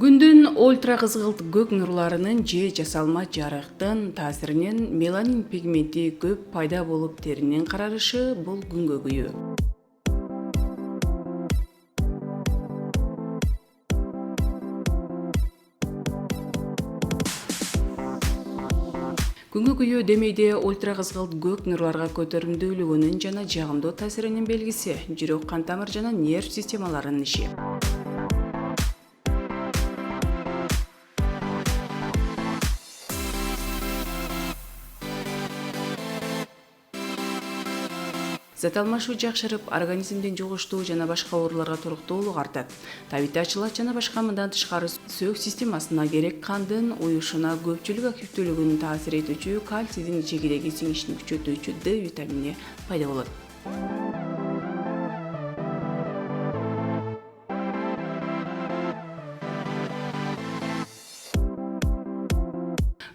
Күндүн ультра кызгылт көк нурларынын же жасалма жарыктын таасиринен меланин пигменти көп пайда болуп теринин карарышы бул күнгө күйүү. Күнгө күйүү демейде ультра кызгылт көк нурларга көтөрүмдүүлүгүнүн жана жагымдуу таасиринин белгиси, жүрөк кан тамыр жана нерв системаларынын иши. Зат алмашуу жакшырып, организмдин жугуштуу жана башка ооруларга туруктуулук артат. Табити ачылат жана башка мындан тышкары сөк системасына керек кандын уюшуна көпчүлүк активдүүлүгүн таасир этүүчү кальцийдин жегидеги сиңишин күчөтүүчү D витамини пайда болот.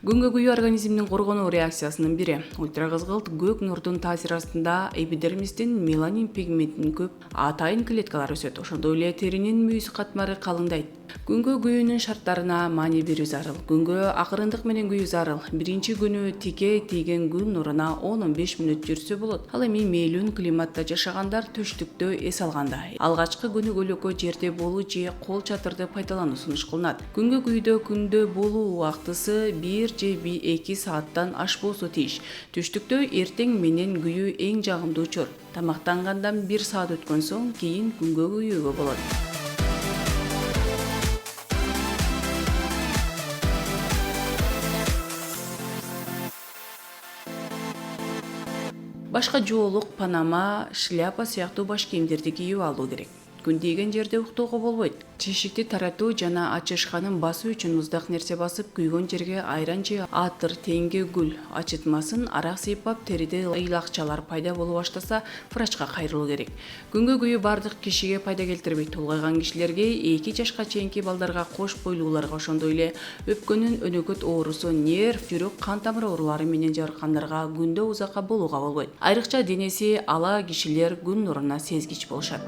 Күнгө күйүү организмдин коргонуу реакциясынын бири. Ультра кызгылт көк нурдун таасири астында эпидермистин меланин пигментин көп атайын клеткалар өсөт. Ошондой эле теринин мүйүз катмары калыңдайт. Күнгө күйүүнүн шарттарына маани берүү зарыл. Күнгө акырындык менен күйүү зарыл. Биринчи күнү тике тийген күн нуруна 10-15 мүнөт жүрсө болот. Ал эми мейлүүн климатта жашагандар төштүктө эс алганда алгачкы көнүгүүлүккө жерде болуу же кол чатырды пайдалануу сунуш кылынат. Күнгө күйүүдө күндө болуу убактысы 1 же 2 сааттан ашпоосу тийиш. Түштүктө эртең менен күйүү эң жагымдуу чор. Тамактангандан 1 саат өткөн соң кийин күнгө күйүүгө болот. Башка жоолук, панама, шляпа сыяктуу баш кийимдерди кийип алуу керек. Күн тийген жерде уктоого болбойт. Чишикти таратуу жана ачышканын басуу үчүн муздак нерсе басып, күйгөн жерге айран же атыр, теңге гүл ачытмасын, арак сыйпап, териде ыйлакчалар пайда боло баштаса, врачка кайрылуу керек. Күнгө күйүү бардык кишиге пайда келтирбейт. Улгайган кишилерге, 2 жашка чейинки балдарга, кош бойлууларга, ошондой эле өпкөнүн өнөкөт оорусу, нерв, жүрөк кан тамыр оорулары менен жабыркандарга күндө узакка болууга болбойт. Айрыкча денеси ала кишилер күн нуруна сезгич болушат.